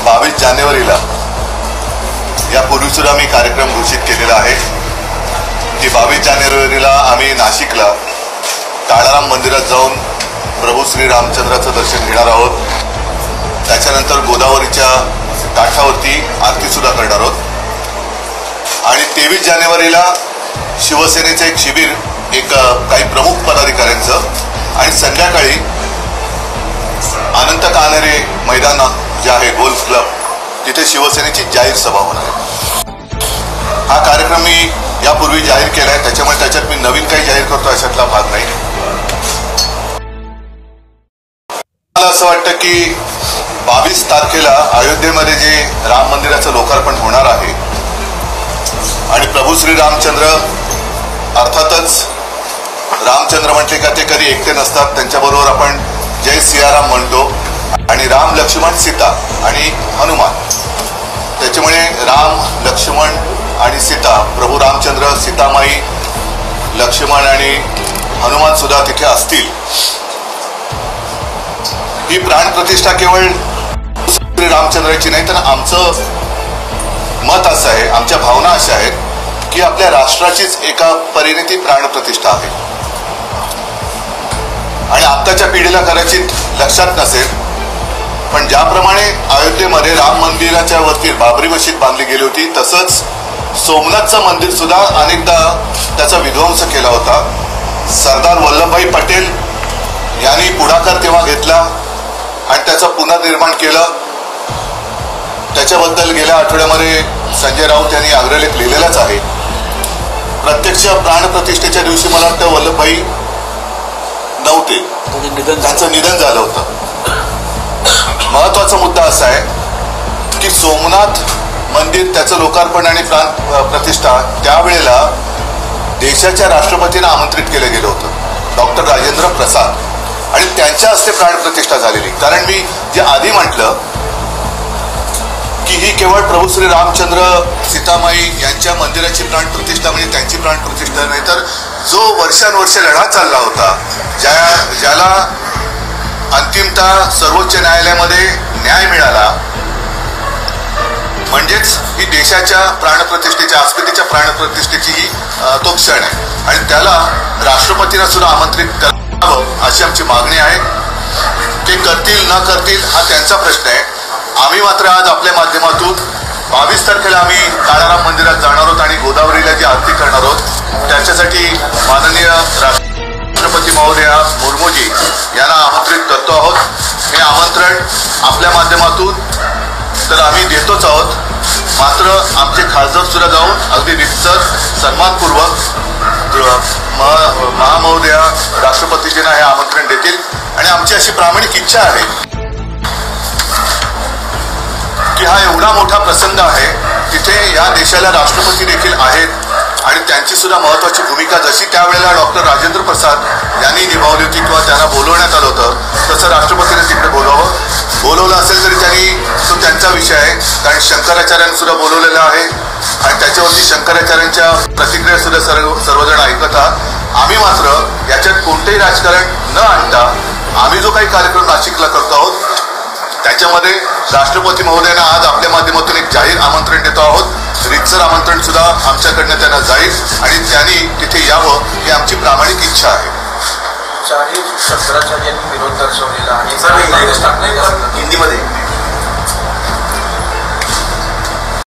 22 जानेवारीला यापूर्वी सुद्धा मी कार्यक्रम घोषित केलेला आहे की 22 जानेवारीला आम्ही नाशिकला काळाराम मंदिरात जाऊन प्रभू श्री रामचंद्राचं दर्शन घेणार आहोत. त्याच्यानंतर गोदावरीच्या काठावरती आरती सुद्धा करणार आहोत. आणि 23 जानेवारीला शिवसेनेचं एक शिबिर काही प्रमुख पदाधिकाऱ्यांचं आणि संध्याकाळी अनंत कानरे मैदान जे आहे गोल्फ क्लब तिथे शिवसेनेची जाहीर सभा होणार आहे. हा कार्यक्रम मी यापूर्वी जाहीर केला आहे, त्याच्यामुळे त्याच्यात मी नवीन काही जाहीर करतो अशातला भाग नाही. मला असं वाटतं की 22 तारखेला अयोध्येमध्ये जे राम मंदिराचं लोकार्पण होणार आहे आणि प्रभू श्री रामचंद्र अर्थातच रामचंद्र म्हटले का ते कधी एकटे नसतात, त्यांच्याबरोबर आपण जय सियाराम म्हणतो आणि राम लक्ष्मण सीता आणि हनुमान. त्याच्यामुळे राम लक्ष्मण आणि सीता, प्रभू रामचंद्र, सीतामाई, लक्ष्मण आणि हनुमान सुद्धा तिथे असतील. ही प्राणप्रतिष्ठा केवळ श्री रामचंद्राची नाही तर आमचं मत असं आहे, आमच्या भावना अशा आहेत की आपल्या राष्ट्राचीच एका परीने ती प्राणप्रतिष्ठा आहे. आणि आत्ताच्या पिढीला कदाचित लक्षात नसेल, पण ज्याप्रमाणे अयोध्येमध्ये राम मंदिराच्या वरती बाबरी मशीद बांधली गेली होती, तसंच सोमनाथचं मंदिर सुद्धा अनेकदा त्याचा विध्वंस केला होता. सरदार वल्लभभाई पटेल यांनी पुढाकार तेव्हा घेतला आणि त्याचं पुनर्निर्माण केलं. त्याच्याबद्दल गेल्या आठवड्यामध्ये संजय राऊत यांनी अग्रलेख लिहिलेलाच आहे. प्रत्यक्ष प्राणप्रतिष्ठेच्या दिवशी मला वाटतं वल्लभभाई नव्हते, त्यांचं निधन झालं होतं. महत्वाचा मुद्दा असा आहे की सोमनाथ मंदिर त्याचं लोकार्पण आणि प्राण प्रतिष्ठा त्यावेळेला देशाच्या राष्ट्रपतींना आमंत्रित केलं गेलं होतं, डॉक्टर राजेंद्र प्रसाद, आणि त्यांच्या हस्ते प्राणप्रतिष्ठा झालेली. कारण मी जे आधी म्हटलं की ही केवळ प्रभू श्री रामचंद्र सीतामाई यांच्या मंदिराची प्राणप्रतिष्ठा म्हणजे त्यांची प्राणप्रतिष्ठा नाही, तर जो वर्षानुवर्ष लढा चालला होता, ज्याला अंतिमतः सर्वोच्च न्यायालयामध्ये न्याय मिळाला, म्हणजेच ही देशाच्या प्राणप्रतिष्ठेच्या, अस्मितेच्या प्राणप्रतिष्ठेची ही तो क्षण आहे आणि त्याला राष्ट्रपतींना सुद्धा आमंत्रित करावं अशी आमची मागणी आहे. ते करतील न करतील हा त्यांचा प्रश्न आहे. आम्ही मात्र आज आपल्या माध्यमातून 22 तारखेला आम्ही काळाराम मंदिरात जाणार आहोत आणि गोदावरीला जी आरती करणार आहोत त्याच्यासाठी माननीय राष्ट्रपती महोदया मुर्मूजी यांना आमंत्रित करतो आहोत. हे आमंत्रण आपल्या माध्यमातून तर आम्ही देतोच आहोत, मात्र आमचे खासदार सुद्धा जाऊन अगदी रितसर सन्मानपूर्वक महामहोदया राष्ट्रपतीजींना हे आमंत्रण देतील. आणि आमची अशी प्रामाणिक इच्छा आहे की हा एवढा मोठा प्रसंग आहे, तिथे या देशाला राष्ट्रपती देखील आहेत आणि त्यांची सुद्धा महत्वाची भूमिका जशी त्यावेळेला डॉक्टर राजेंद्र प्रसाद यांनी निभावली होती किंवा त्यांना बोलवण्यात आलं होतं, तसं राष्ट्रपतींनी तिकडे बोलवलं असेल तरी तो त्यांचा विषय आहे. कारण शंकराचार्यांनी सुद्धा बोलवलेलं आहे आणि त्याच्यावरती शंकराचार्यांच्या प्रतिक्रिया सुद्धा सर्वजण ऐकत आहात. आम्ही मात्र याच्यात कोणतेही राजकारण न आणता आम्ही जो काही कार्यक्रम नाशिकला करतो आहोत त्याच्यामध्ये राष्ट्रपती महोदयांना आज आपल्या माध्यमातून एक जाहीर आमंत्रण देतो आहोत. रितसर आमंत्रण सुद्धा आमच्याकडनं त्यांना जाईल आणि त्यांनी तिथे यावं ही आमची प्रामाणिक इच्छा आहे. शंकराचार्यांनी विरोध दर्शवलेला आणि हिंदीमध्ये